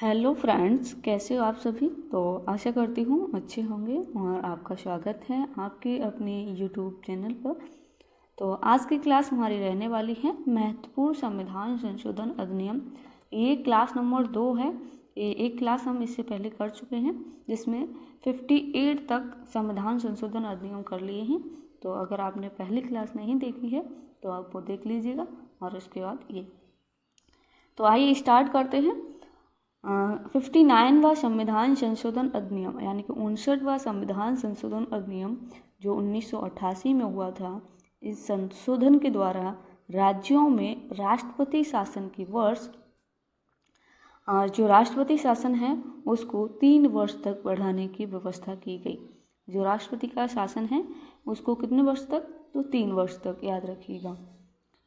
Hello friends, कैसे हो आप सभी। तो आशा करती हूँ अच्छे होंगे और आपका स्वागत है आपके अपने यूट्यूब चैनल पर। तो आज की क्लास हमारी रहने वाली है महत्वपूर्ण संविधान संशोधन अधिनियम। ये क्लास नंबर 2 है। ये एक क्लास हम इससे पहले कर चुके हैं जिसमें 58 तक संविधान संशोधन अधिनियम कर लिए हैं। तो अगर आपने पहली क्लास नहीं देखी है तो आप वो देख लीजिएगा और उसके बाद ये। तो आइए स्टार्ट करते हैं। 59वां संविधान संशोधन अधिनियम यानी कि 59वां संविधान संशोधन अधिनियम जो 1988 में हुआ था। इस संशोधन के द्वारा राज्यों में राष्ट्रपति शासन की वर्ष जो राष्ट्रपति शासन है उसको 3 वर्ष तक बढ़ाने की व्यवस्था की गई। जो राष्ट्रपति का शासन है उसको कितने वर्ष तक, तो 3 वर्ष तक, याद रखिएगा।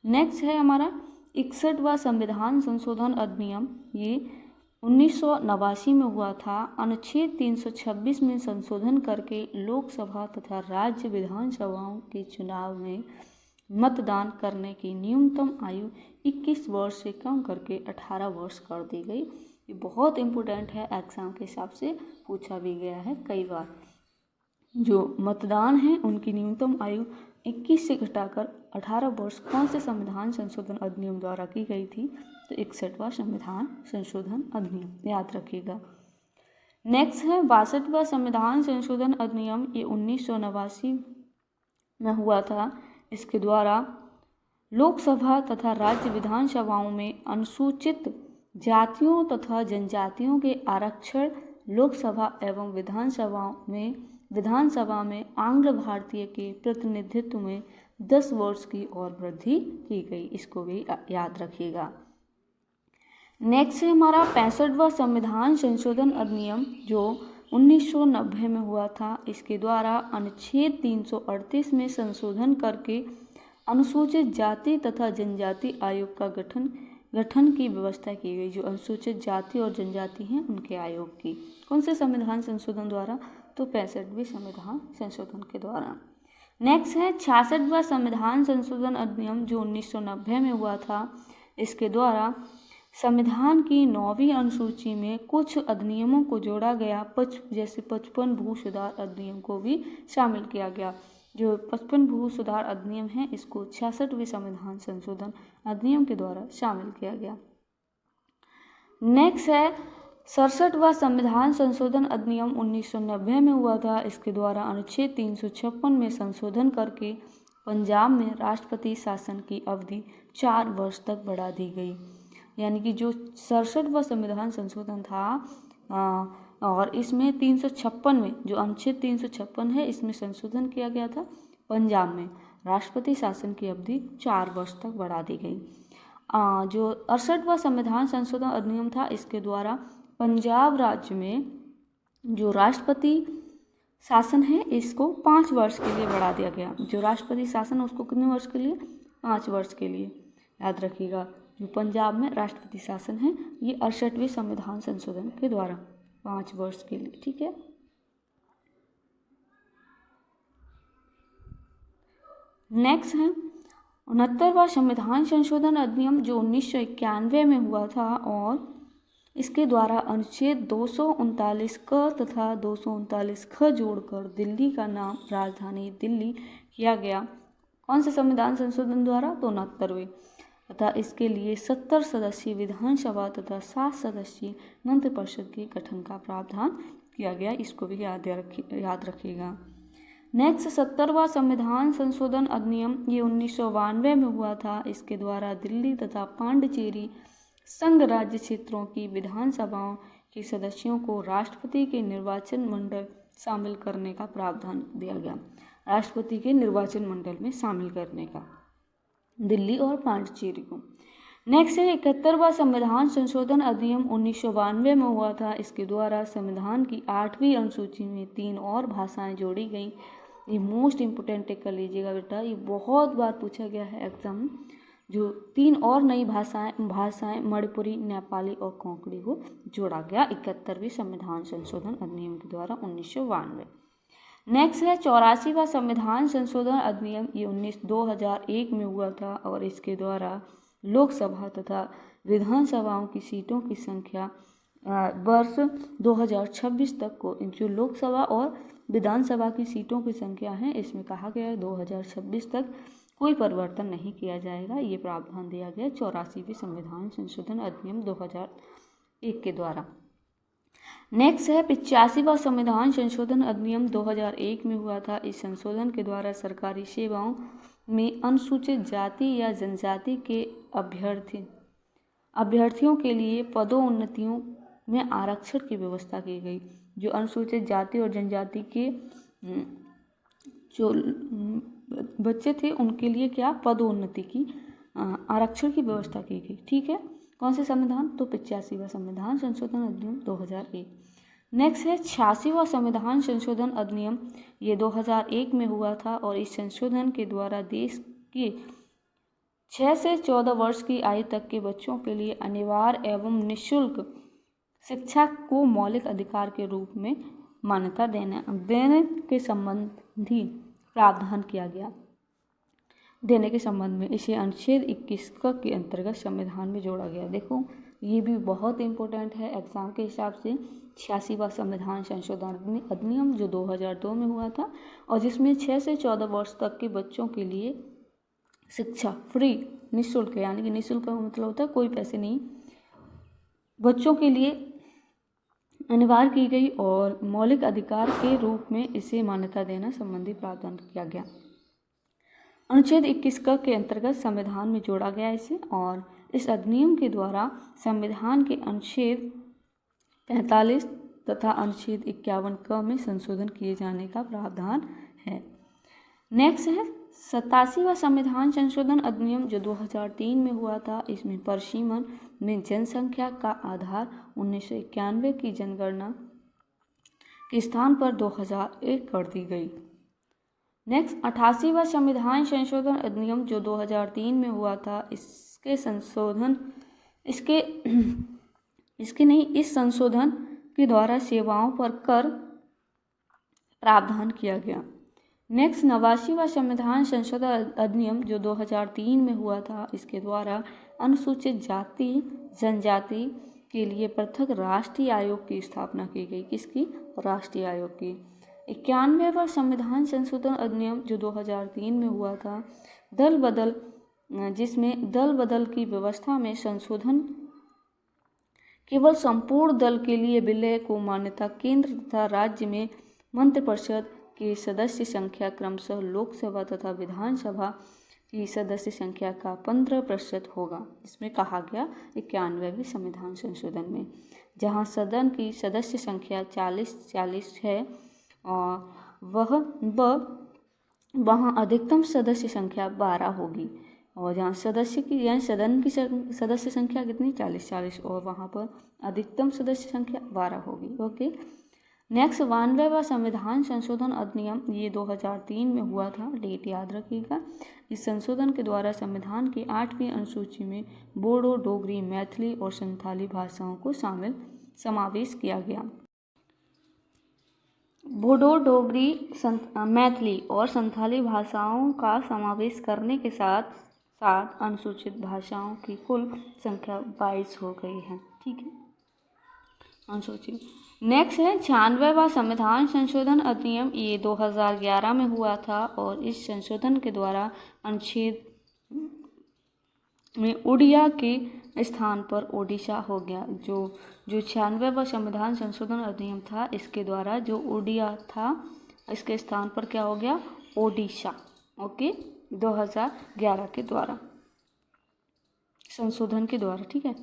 नेक्स्ट है हमारा 61वां संविधान संशोधन अधिनियम। ये 1989 में हुआ था। अनुच्छेद 326 में संशोधन करके लोकसभा तथा राज्य विधानसभाओं के चुनाव में मतदान करने की न्यूनतम आयु 21 वर्ष से कम करके 18 वर्ष कर दी गई। ये बहुत इम्पोर्टेंट है, एग्जाम के हिसाब से पूछा भी गया है कई बार। जो मतदान है उनकी न्यूनतम आयु 21 से घटाकर 18 वर्ष कौन से संविधान संशोधन अधिनियम द्वारा की गई थी, तो 61वां संविधान संशोधन अधिनियम, याद रखिएगा। नेक्स्ट है 62वां संविधान संशोधन अधिनियम। ये 1989 में हुआ था। इसके द्वारा लोकसभा तथा राज्य विधानसभाओं में अनुसूचित जातियों तथा जनजातियों के आरक्षण लोकसभा एवं विधानसभा में आंग्ल भारतीय के प्रतिनिधित्व में 10 वर्ष की और वृद्धि की गई। इसको भी याद रखिएगा। नेक्स्ट है हमारा 65वां संविधान संशोधन अधिनियम जो 1990 में हुआ था। इसके द्वारा अनुच्छेद 338 में संशोधन करके अनुसूचित जाति तथा जनजाति आयोग का गठन की व्यवस्था की गई। जो अनुसूचित जाति और जनजाति हैं उनके आयोग की कौन से संविधान संशोधन द्वारा, तो 65वें संविधान संशोधन के द्वारा। नेक्स्ट है 66वां संविधान संशोधन अधिनियम जो 1990 में हुआ था। इसके द्वारा संविधान की 9वीं अनुसूची में कुछ अधिनियमों को जोड़ा गया, जैसे 55 भू सुधार अधिनियम को भी शामिल किया गया। जो 55 भू सुधार अधिनियम है इसको 66वें संविधान संशोधन अधिनियम के द्वारा शामिल किया गया। नेक्स्ट है 67वां संविधान संशोधन अधिनियम 1990 में हुआ था। इसके द्वारा अनुच्छेद 356 में संशोधन करके पंजाब में राष्ट्रपति शासन की अवधि 4 वर्ष तक बढ़ा दी गई। यानी कि जो 67वां संविधान संशोधन था और इसमें 356 में जो अनुच्छेद 356 है इसमें संशोधन किया गया था। पंजाब में राष्ट्रपति शासन की अवधि 4 वर्ष तक बढ़ा दी गई। जो 68वां संविधान संशोधन अधिनियम था इसके द्वारा पंजाब राज्य में जो राष्ट्रपति शासन है इसको 5 वर्ष के लिए बढ़ा दिया गया। जो राष्ट्रपति शासन है उसको कितने वर्ष के लिए, 5 वर्ष के लिए, याद रखिएगा। जो पंजाब में राष्ट्रपति शासन है ये 68वें संविधान संशोधन के द्वारा 5 वर्ष के लिए, ठीक है। नेक्स्ट है 69वां संविधान संशोधन अधिनियम जो 1991 में हुआ था और इसके द्वारा अनुच्छेद 239 क तथा 239 ख जोड़कर दिल्ली का नाम राजधानी दिल्ली किया गया। कौन से संविधान संशोधन द्वारा, तो 69वें, तथा इसके लिए 70 सदस्यीय विधानसभा तथा 7 सदस्यीय मंत्रिपरिषद के गठन का प्रावधान किया गया। इसको भी याद रखिएगा। नेक्स्ट 70वां संविधान संशोधन अधिनियम ये 1992 में हुआ था। इसके द्वारा दिल्ली तथा पांडिचेरी संघ राज्य क्षेत्रों की विधानसभाओं के सदस्यों को राष्ट्रपति के निर्वाचन मंडल शामिल करने का प्रावधान दिया गया। राष्ट्रपति के निर्वाचन मंडल में शामिल करने का दिल्ली और पांडिचेरी को। नेक्स्ट है 71वां संविधान संशोधन अधिनियम 1992 में हुआ था। इसके द्वारा संविधान की 8वीं अनुसूची में 3 और भाषाएं जोड़ी गई। ये मोस्ट इम्पोर्टेंट कर लीजिएगा बेटा, ये बहुत बार पूछा गया है एग्जाम। जो 3 और नई भाषाएं मणिपुरी, नेपाली और कोंकणी को जोड़ा गया 71वें संविधान संशोधन अधिनियम के द्वारा 1992। नेक्स्ट है 84वां संविधान संशोधन अधिनियम ये 2001 में हुआ था और इसके द्वारा लोकसभा तथा विधानसभाओं की सीटों की संख्या वर्ष 2026 तक को जो लोकसभा और विधानसभा की सीटों की संख्या है, इसमें कहा गया है 2026 तक कोई परिवर्तन नहीं किया जाएगा। ये प्रावधान दिया गया 84वें संविधान संशोधन अधिनियम 2001 के द्वारा। नेक्स्ट है 85वां संविधान संशोधन अधिनियम 2001 में हुआ था। इस संशोधन के द्वारा सरकारी सेवाओं में अनुसूचित जाति या जनजाति के अभ्यर्थियों के लिए पदोन्नतियों में आरक्षण की व्यवस्था की गई। जो अनुसूचित जाति और जनजाति के जो बच्चे थे उनके लिए क्या पदोन्नति की आरक्षण की व्यवस्था की गई। ठीक है, कौन से संविधान? तो 85वां संविधान संशोधन अधिनियम 2001। नेक्स्ट है 86वां संविधान संशोधन अधिनियम, ये 2001 में हुआ था और इस संशोधन के द्वारा देश के 6 से 14 वर्ष की आयु तक के बच्चों के लिए अनिवार्य एवं निःशुल्क शिक्षा को मौलिक अधिकार के रूप में मान्यता देने के संबंधी प्रावधान किया गया। देने के संबंध में इसे अनुच्छेद 21 के अंतर्गत संविधान में जोड़ा गया। देखो ये भी बहुत इंपॉर्टेंट है एग्जाम के हिसाब से। 86वां संविधान संशोधन अधिनियम जो 2002 में हुआ था और जिसमें 6 से 14 वर्ष तक के बच्चों के लिए शिक्षा फ्री निःशुल्क, यानी कि निःशुल्क का मतलब होता है कोई पैसे नहीं, बच्चों के लिए अनिवार्य की गई और मौलिक अधिकार के रूप में इसे मान्यता देना संबंधी प्रावधान किया गया। अनुच्छेद 21 के अंतर्गत संविधान में जोड़ा गया इसे, और इस अधिनियम के द्वारा संविधान के अनुच्छेद 45 तथा अनुच्छेद 51 में संशोधन किए जाने का प्रावधान है। नेक्स्ट है 87वां संविधान संशोधन अधिनियम जो 2003 में हुआ था। इसमें परिसीमन में जनसंख्या का आधार 1991 की जनगणना के स्थान पर 2001 कर दी गई। नेक्स्ट 88वां संविधान संशोधन अधिनियम जो 2003 में हुआ था। इस संशोधन के द्वारा सेवाओं पर कर प्रावधान किया गया। नेक्स्ट 89वां संविधान संशोधन अधिनियम जो 2003 में हुआ था। इसके द्वारा अनुसूचित जाति जनजाति के लिए पृथक राष्ट्रीय आयोग की स्थापना की गई। किसकी? राष्ट्रीय आयोग की। 91वां संविधान संशोधन अधिनियम जो 2003 में हुआ था, जिसमें दल बदल की व्यवस्था में संशोधन केवल संपूर्ण दल के लिए विलय को मान्यता केंद्र तथा राज्य में मंत्रिपरिषद के सदस्य संख्या क्रमशः लोकसभा तथा विधानसभा की सदस्य संख्या का 15% होगा। इसमें कहा गया 91वें संविधान संशोधन में, जहां सदन की सदस्य संख्या 40 है और वहाँ अधिकतम सदस्य संख्या 12 होगी, और जहाँ सदन की सदस्य संख्या कितनी? 40 और वहाँ पर अधिकतम सदस्य संख्या 12 होगी। ओके। नेक्स्ट 92वां संविधान संशोधन अधिनियम ये 2003 में हुआ था। डेट याद रखिएगा। इस संशोधन के द्वारा संविधान की 8वीं अनुसूची में बोडो, डोगरी, मैथिली और संथाली भाषाओं को समावेश किया गया। बोडो, डोगरी, मैथिली और संथाली भाषाओं का समावेश करने के साथ साथ अनुसूचित भाषाओं की कुल संख्या 22 हो गई है। ठीक है, अनुसूचित। नेक्स्ट है 96वां संविधान संशोधन अधिनियम ये 2011 में हुआ था और इस संशोधन के द्वारा अनुच्छेद में उड़िया के स्थान पर ओडिशा हो गया। जो 96वां संविधान संशोधन अधिनियम था, इसके द्वारा जो उड़िया था इसके स्थान पर क्या हो गया? ओडिशा। ओके, 2011 के द्वारा संशोधन के द्वारा। ठीक है।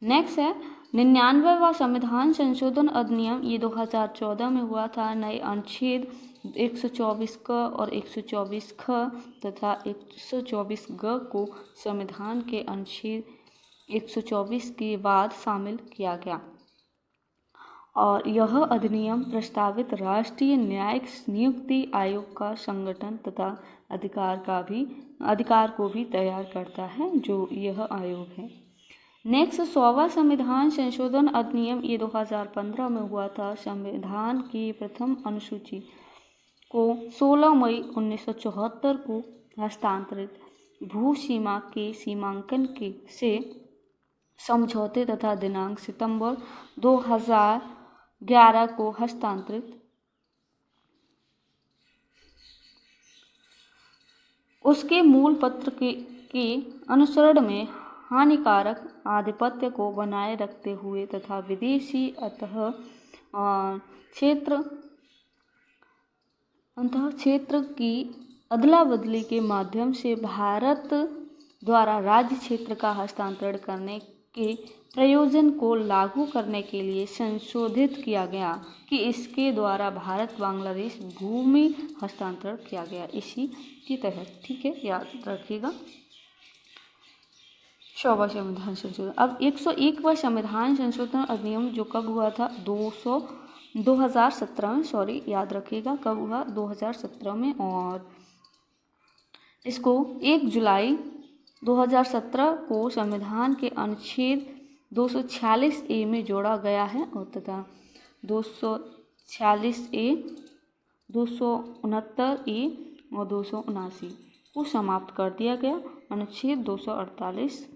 नेक्स्ट है 99वां संविधान संशोधन अधिनियम ये 2014 में हुआ था। नए अनुच्छेद 124 क और 124 ख तथा 124 ग को संविधान के अनुच्छेद 124 के बाद शामिल किया गया और यह अधिनियम प्रस्तावित राष्ट्रीय न्यायिक नियुक्ति आयोग का संगठन तथा अधिकार को भी तैयार करता है, जो यह आयोग है। नेक्स्ट 100वां संविधान संशोधन अधिनियम ये 2015 में हुआ था। संविधान की प्रथम अनुसूची को 16 मई 1974 को हस्तांतरित भू सीमा के सीमांकन से समझौते तथा दिनांक सितंबर 2011 को हस्तांतरित। उसके मूल पत्र के अनुसरण में हानिकारक आधिपत्य को बनाए रखते हुए तथा विदेशी क्षेत्र की अदला बदली के माध्यम से भारत द्वारा राज्य क्षेत्र का हस्तांतरण करने के प्रयोजन को लागू करने के लिए संशोधित किया गया कि इसके द्वारा भारत बांग्लादेश भूमि हस्तांतरण किया गया इसी के तहत। ठीक है, याद रखिएगा। 100वां संविधान संशोधन। अब 101वां संविधान संशोधन अधिनियम जो कब हुआ था 2017 में, याद रखिएगा कब हुआ 2017 में, और इसको 1 जुलाई 2017 को संविधान के अनुच्छेद 246A में जोड़ा गया है और तथा 246A, 269A और 279 को समाप्त कर दिया गया। अनुच्छेद 248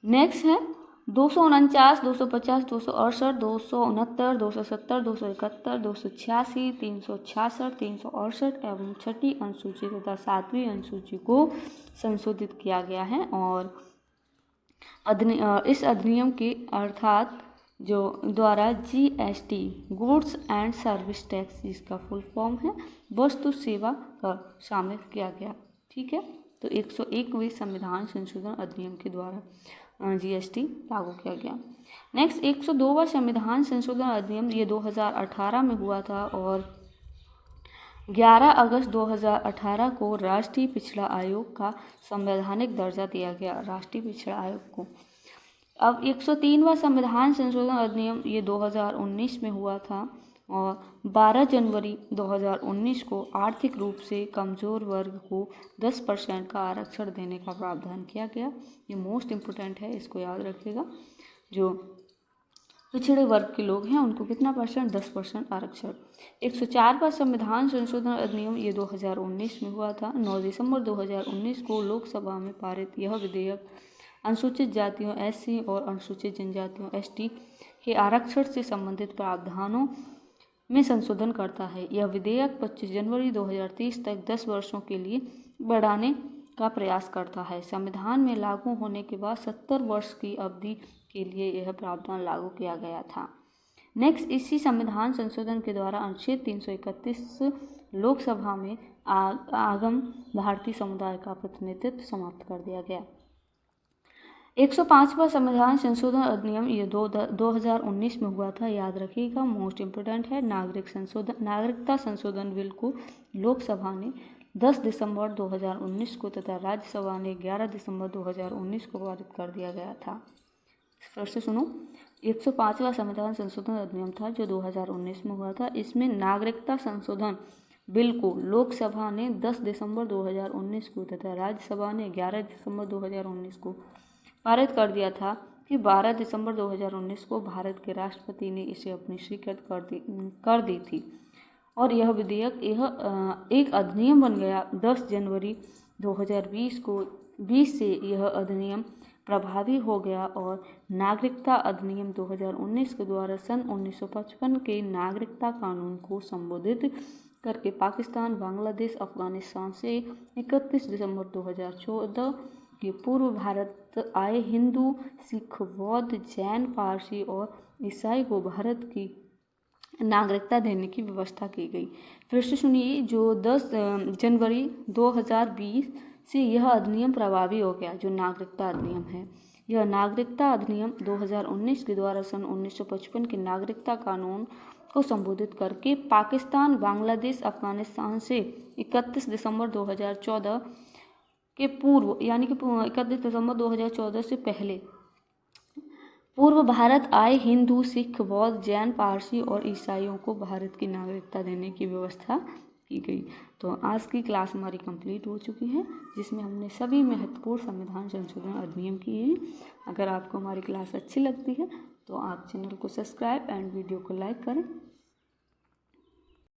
नेक्स्ट है 249, 250, 268, 269, 270, 271, 286, 366, 368 एवं छठी अनुसूची तथा 7वीं अनुसूची को संशोधित किया गया है। और इस अधिनियम के अर्थात जो द्वारा GST goods and service tax जिसका फुल फॉर्म है वस्तु सेवा कर शामिल किया गया। ठीक है, तो 101वें संविधान संशोधन अधिनियम के द्वारा GST लागू किया गया। नेक्स्ट 102वां संविधान संशोधन अधिनियम ये 2018 में हुआ था और 11 अगस्त 2018 को राष्ट्रीय पिछड़ा आयोग का संवैधानिक दर्जा दिया गया, राष्ट्रीय पिछड़ा आयोग को। अब 103वां संविधान संशोधन अधिनियम ये 2019 में हुआ था और 12 जनवरी 2019 को आर्थिक रूप से कमज़ोर वर्ग को 10% का आरक्षण देने का प्रावधान किया गया। ये मोस्ट इम्पोर्टेंट है, इसको याद रखिएगा। जो पिछड़े वर्ग के लोग हैं उनको कितना परसेंट, 10% आरक्षण। 104वां संविधान संशोधन अधिनियम ये 2019 में हुआ था। 9 दिसंबर 2019 को लोकसभा में पारित यह विधेयक अनुसूचित जातियों SC और अनुसूचित जनजातियों ST के आरक्षण से संबंधित प्रावधानों में संशोधन करता है। यह विधेयक 25 जनवरी 2030 तक 10 वर्षों के लिए बढ़ाने का प्रयास करता है। संविधान में लागू होने के बाद 70 वर्ष की अवधि के लिए यह प्रावधान लागू किया गया था। नेक्स्ट, इसी संविधान संशोधन के द्वारा अनुच्छेद 331 लोकसभा में आगम भारतीय समुदाय का प्रतिनिधित्व समाप्त कर दिया गया। 105वां संविधान संशोधन अधिनियम ये 2019 में हुआ था, याद रखिएगा, मोस्ट इम्पोर्टेंट है। नागरिकता संशोधन बिल को लोकसभा ने 10 दिसंबर 2019 को तथा राज्यसभा ने 11 दिसंबर 2019 को पारित कर दिया गया था। फिर से सुनो, 105वां संविधान संशोधन अधिनियम था जो 2019 में हुआ था। इसमें नागरिकता संशोधन बिल को लोकसभा ने 10 दिसंबर 2019 को तथा राज्यसभा ने 11 दिसंबर 2019 को पारित कर दिया था कि 12 दिसंबर 2019 को भारत के राष्ट्रपति ने इसे अपनी स्वीकृत कर दी थी और यह विधेयक एक अधिनियम बन गया। 10 जनवरी 2020 से यह अधिनियम प्रभावी हो गया और नागरिकता अधिनियम 2019 के द्वारा सन 1955 के नागरिकता कानून को संबोधित करके पाकिस्तान, बांग्लादेश, अफगानिस्तान से 31 दिसंबर 2014 के पूर्व भारत आए हिंदू, सिख, बौद्ध, जैन, पारसी और ईसाई को भारत की नागरिकता देने की व्यवस्था की गई। फिर से सुनिए, जो 10 जनवरी 2020 से यह अधिनियम प्रभावी हो गया, जो नागरिकता अधिनियम है। यह नागरिकता अधिनियम 2019 के द्वारा सन 1955 के नागरिकता कानून को संबोधित करके पाकिस्तान, बांग्लादेश, अफगानिस्तान से 31 दिसंबर 2014 के पूर्व, यानी कि 31 दिसंबर 2014 से पहले पूर्व भारत आए हिंदू, सिख, बौद्ध, जैन, पारसी और ईसाइयों को भारत की नागरिकता देने की व्यवस्था की गई। तो आज की क्लास हमारी कंप्लीट हो चुकी है, जिसमें हमने सभी महत्वपूर्ण संविधान संशोधन अधिनियम किए हैं। अगर आपको हमारी क्लास अच्छी लगती है तो आप चैनल को सब्सक्राइब एंड वीडियो को लाइक करें।